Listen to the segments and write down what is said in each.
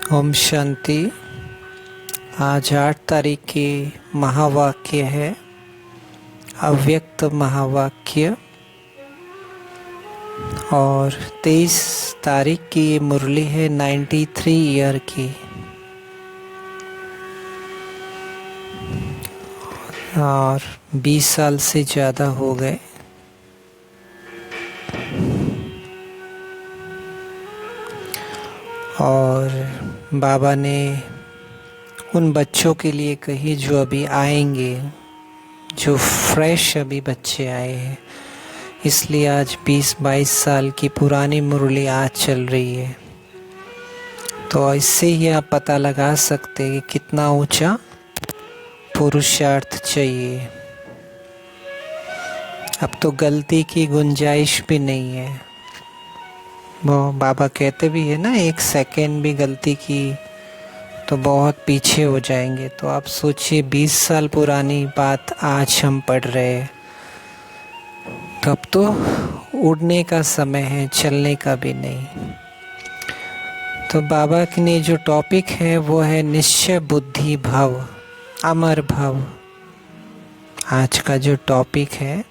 ओम शांति। आज 8 तारीख की महावाक्य है अव्यक्त महावाक्य और 23 तारीख की ये मुरली है 93 ईयर की। और 20 साल से ज़्यादा हो गए। और बाबा ने उन बच्चों के लिए कही जो अभी आएंगे, जो फ्रेश अभी बच्चे आए हैं, इसलिए आज 20-22 साल की पुरानी मुरली आज चल रही है। तो इससे ही आप पता लगा सकते हैं कि कितना ऊंचा पुरुषार्थ चाहिए। अब तो गलती की गुंजाइश भी नहीं है। वो बाबा कहते भी है ना, 1 सेकेंड भी गलती की तो बहुत पीछे हो जाएंगे। तो आप सोचिए 20 साल पुरानी बात आज हम पढ़ रहे हैं, तो अब तो उड़ने का समय है, चलने का भी नहीं। तो बाबा ने जो टॉपिक है वो है निश्चय बुद्धि भव, अमर भव। आज का जो टॉपिक है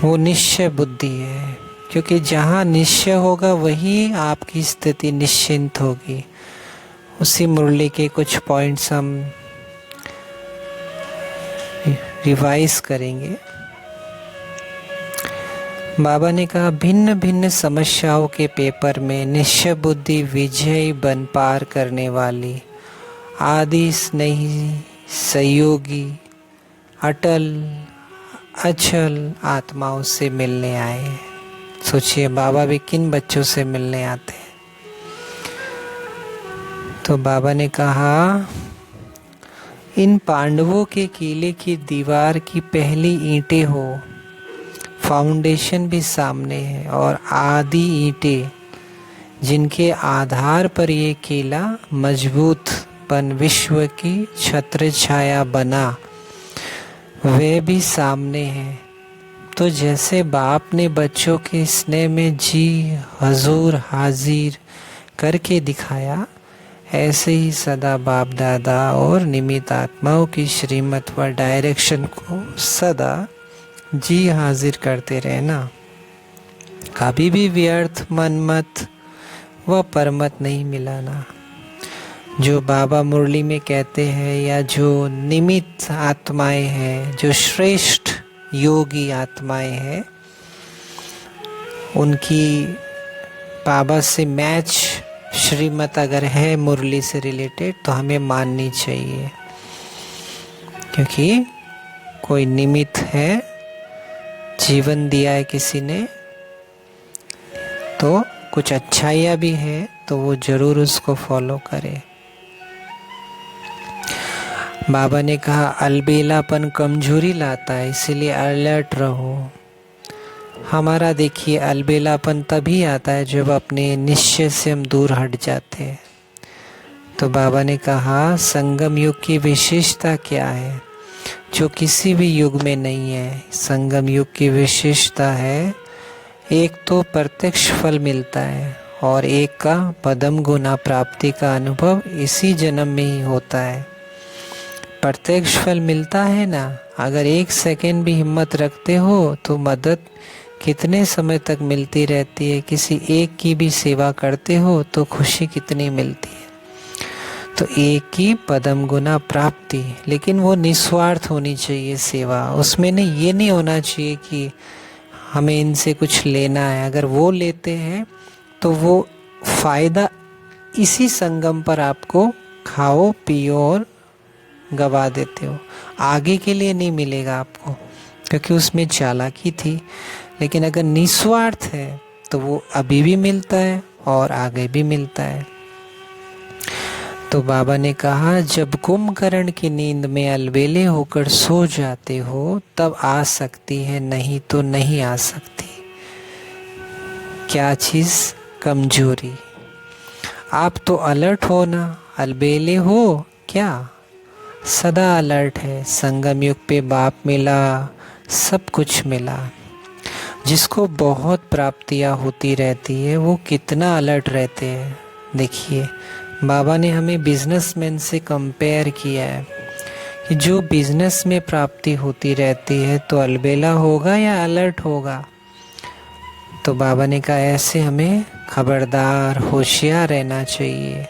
वो निश्चय बुद्धि है, क्योंकि जहाँ निश्चय होगा वही आपकी स्थिति निश्चिंत होगी। उसी मुरली के कुछ पॉइंट्स हम रिवाइज करेंगे। बाबा ने कहा भिन्न भिन्न समस्याओं के पेपर में निश्चय बुद्धि विजयी बन पार करने वाली आदि स्नेही सहयोगी अटल अचल आत्माओं से मिलने आए। सोचिए बाबा भी किन बच्चों से मिलने आते हैं। तो बाबा ने कहा इन पांडवों के किले की दीवार की पहली ईंटें हो, फाउंडेशन भी सामने है, और आदि ईंटें जिनके आधार पर ये किला मजबूत बन विश्व की छत्र छाया बना, वे भी सामने हैं। तो जैसे बाप ने बच्चों के स्नेह में जी हजूर हाजिर करके दिखाया, ऐसे ही सदा बाप दादा और निमित्त आत्माओं की श्रीमत व डायरेक्शन को सदा जी हाजिर करते रहना। कभी भी व्यर्थ मनमत व परमत नहीं मिलाना। जो बाबा मुरली में कहते हैं या जो निमित्त आत्माएं हैं, जो श्रेष्ठ योगी आत्माएं हैं, उनकी बाबा से मैच श्रीमत अगर है मुरली से रिलेटेड तो हमें माननी चाहिए, क्योंकि कोई निमित्त है, जीवन दिया है किसी ने, तो कुछ अच्छाइयाँ भी है, तो वो जरूर उसको फॉलो करे। बाबा ने कहा अलबेलापन कमजोरी लाता है, इसीलिए अलर्ट रहो। हमारा देखिए अलबेलापन तभी आता है जब अपने निश्चय से हम दूर हट जाते हैं। तो बाबा ने कहा संगम युग की विशेषता क्या है, जो किसी भी युग में नहीं है। संगम युग की विशेषता है, एक तो प्रत्यक्ष फल मिलता है और एक का पदम गुना प्राप्ति का अनुभव इसी जन्म में ही होता है। प्रत्यक्ष फल मिलता है ना, अगर 1 सेकेंड भी हिम्मत रखते हो तो मदद कितने समय तक मिलती रहती है। किसी एक की भी सेवा करते हो तो खुशी कितनी मिलती है। तो एक की पदम गुना प्राप्ति, लेकिन वो निस्वार्थ होनी चाहिए सेवा। उसमें ये नहीं होना चाहिए कि हमें इनसे कुछ लेना है। अगर वो लेते हैं तो वो फायदा इसी संगम पर आपको खाओ पियो और गवा देते हो, आगे के लिए नहीं मिलेगा आपको, क्योंकि उसमें चालाकी थी। लेकिन अगर निस्वार्थ है तो वो अभी भी मिलता है और आगे भी मिलता है। तो बाबा ने कहा जब कुंभकर्ण की नींद में अलबेले होकर सो जाते हो तब आ सकती है, नहीं तो नहीं आ सकती। क्या चीज? कमजोरी। आप तो अलर्ट हो ना, अलबेले हो क्या? सदा अलर्ट है। संगम युग पे बाप मिला, सब कुछ मिला। जिसको बहुत प्राप्तियां होती रहती है वो कितना अलर्ट रहते हैं। देखिए, बाबा ने हमें बिजनेसमैन से कंपेयर किया है कि जो बिजनेस में प्राप्ति होती रहती है तो अलबेला होगा या अलर्ट होगा। तो बाबा ने कहा ऐसे हमें खबरदार होशियार रहना चाहिए,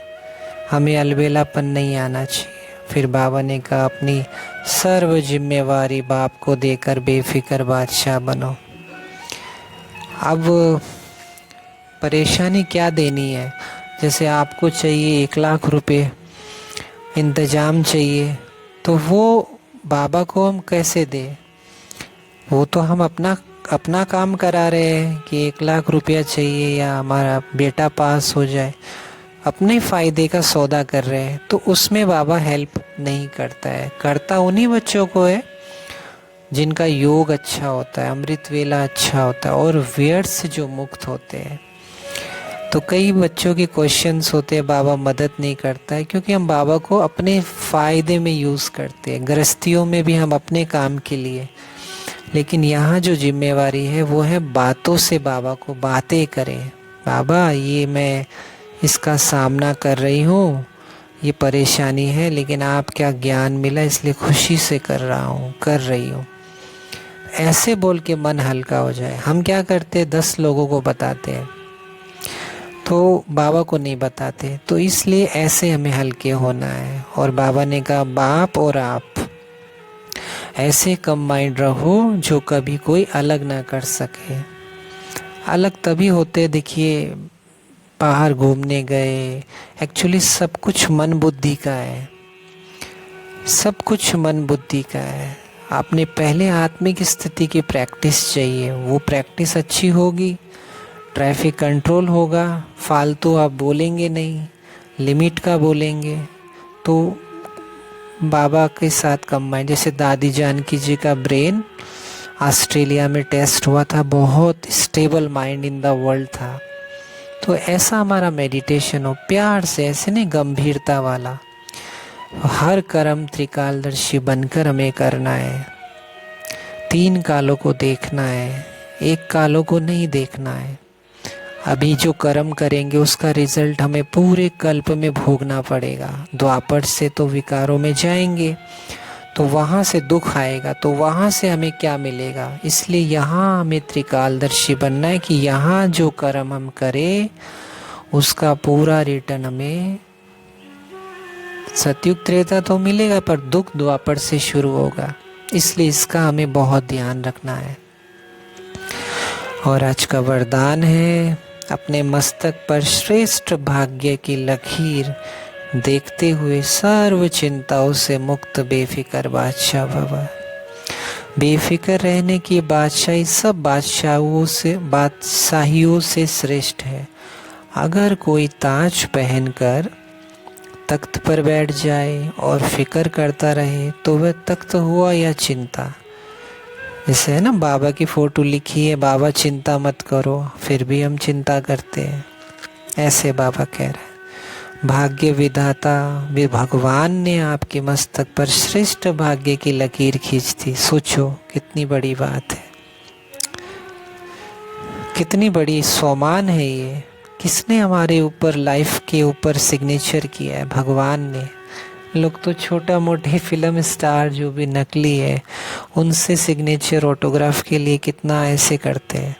हमें अलबेलापन नहीं आना चाहिए। फिर बाबा ने कहा अपनी सर्व जिम्मेवारी बाप को देकर बेफिक्र बादशाह बनो। अब परेशानी क्या देनी है, जैसे आपको चाहिए 1 लाख रुपए इंतजाम चाहिए, तो वो बाबा को हम कैसे दें? वो तो हम अपना काम करा रहे हैं कि 1 लाख रुपया चाहिए या हमारा बेटा पास हो जाए, अपने फ़ायदे का सौदा कर रहे हैं, तो उसमें बाबा हेल्प नहीं करता है। करता उन्हीं बच्चों को है जिनका योग अच्छा होता है, अमृत वेला अच्छा होता है और व्यर्थ से जो मुक्त होते हैं। तो कई बच्चों के क्वेश्चंस होते हैं, बाबा मदद नहीं करता है, क्योंकि हम बाबा को अपने फ़ायदे में यूज़ करते हैं। गृहस्थियों में भी हम अपने काम के लिए, लेकिन यहाँ जो जिम्मेवारी है वो है बातों से बाबा को बातें करें। बाबा ये मैं इसका सामना कर रही हूँ, ये परेशानी है, लेकिन आप क्या ज्ञान मिला इसलिए खुशी से कर रही हूँ। ऐसे बोल के मन हल्का हो जाए। हम क्या करते, 10 लोगों को बताते हैं तो बाबा को नहीं बताते, तो इसलिए ऐसे हमें हल्के होना है। और बाबा ने कहा बाप और आप ऐसे कंबाइंड रहो जो कभी कोई अलग ना कर सके। अलग तभी होते, देखिए बाहर घूमने गए, एक्चुअली सब कुछ मन बुद्धि का है, सब कुछ मन बुद्धि का है। आपने पहले आत्मिक स्थिति की प्रैक्टिस चाहिए, वो प्रैक्टिस अच्छी होगी, ट्रैफिक कंट्रोल होगा, फालतू आप बोलेंगे नहीं, लिमिट का बोलेंगे, तो बाबा के साथ कंबाइन। जैसे दादी जानकी जी का ब्रेन ऑस्ट्रेलिया में टेस्ट हुआ था, बहुत stable mind in the world था। तो ऐसा हमारा मेडिटेशन हो, प्यार से, ऐसे नहीं गंभीरता वाला। हर कर्म त्रिकालदर्शी बनकर हमें करना है। 3 कालों को देखना है, 1 कालों को नहीं देखना है। अभी जो कर्म करेंगे उसका रिजल्ट हमें पूरे कल्प में भोगना पड़ेगा। द्वापर से तो विकारों में जाएंगे, तो वहाँ से दुख आएगा, तो वहाँ से हमें क्या मिलेगा। इसलिए यहाँ हमें त्रिकालदर्शी बनना है कि यहाँ जो कर्म हम करें उसका पूरा रिटर्न हमें सतयुग त्रेता तो मिलेगा, पर दुख द्वापर से शुरू होगा। इसलिए इसका हमें बहुत ध्यान रखना है। और आज का वरदान है, अपने मस्तक पर श्रेष्ठ भाग्य की लकीर देखते हुए सर्व चिंताओं से मुक्त बेफिक्र बादशाह भव। बेफिक्र रहने की बादशाही सब बादशाहियों से श्रेष्ठ है। अगर कोई ताज पहनकर तख्त पर बैठ जाए और फिक्र करता रहे तो वह तख्त हुआ या चिंता। जैसे है ना, बाबा की फोटो लिखी है, बाबा चिंता मत करो, फिर भी हम चिंता करते हैं। ऐसे बाबा कह रहे हैं, भाग्य विधाता भगवान ने आपके मस्तक पर श्रेष्ठ भाग्य की लकीर खींच दी। सोचो कितनी बड़ी बात है, कितनी बड़ी सम्मान है ये। किसने हमारे ऊपर, लाइफ के ऊपर सिग्नेचर किया है? भगवान ने। लोग तो छोटा मोटे फिल्म स्टार जो भी नकली है उनसे सिग्नेचर ऑटोग्राफ के लिए कितना ऐसे करते हैं।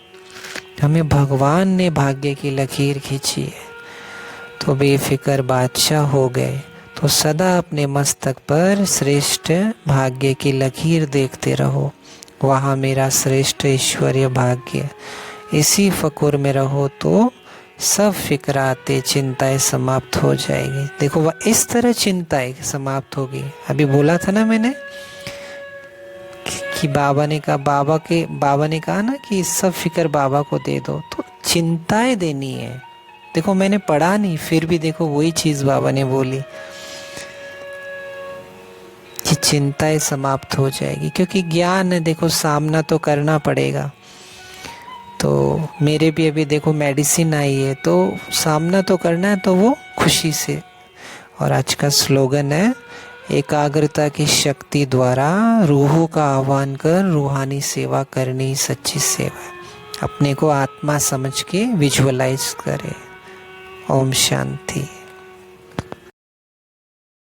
हमें भगवान ने भाग्य की लकीर खींची है, तो बेफिक्र बादशाह हो गए। तो सदा अपने मस्तक पर श्रेष्ठ भाग्य की लकीर देखते रहो, वहाँ मेरा श्रेष्ठ ऐश्वर्य भाग्य। इसी फकुर में रहो तो सब फिक्राते चिंताएं समाप्त हो जाएगी। देखो वह इस तरह चिंताएं समाप्त होगी। अभी बोला था ना मैंने कि बाबा ने कहा ना कि सब फिक्र बाबा को दे दो, तो चिंताएं देनी है। देखो मैंने पढ़ा नहीं, फिर भी देखो वही चीज बाबा ने बोली कि चिंताएं समाप्त हो जाएगी, क्योंकि ज्ञान है। देखो सामना तो करना पड़ेगा। तो मेरे भी अभी देखो मेडिसिन आई है, तो सामना तो करना है, तो वो खुशी से। और आज का स्लोगन है, एकाग्रता की शक्ति द्वारा रूहों का आह्वान कर रूहानी सेवा करनी सच्ची सेवा है। अपने को आत्मा समझ के विजुअलाइज करें ओम शांति।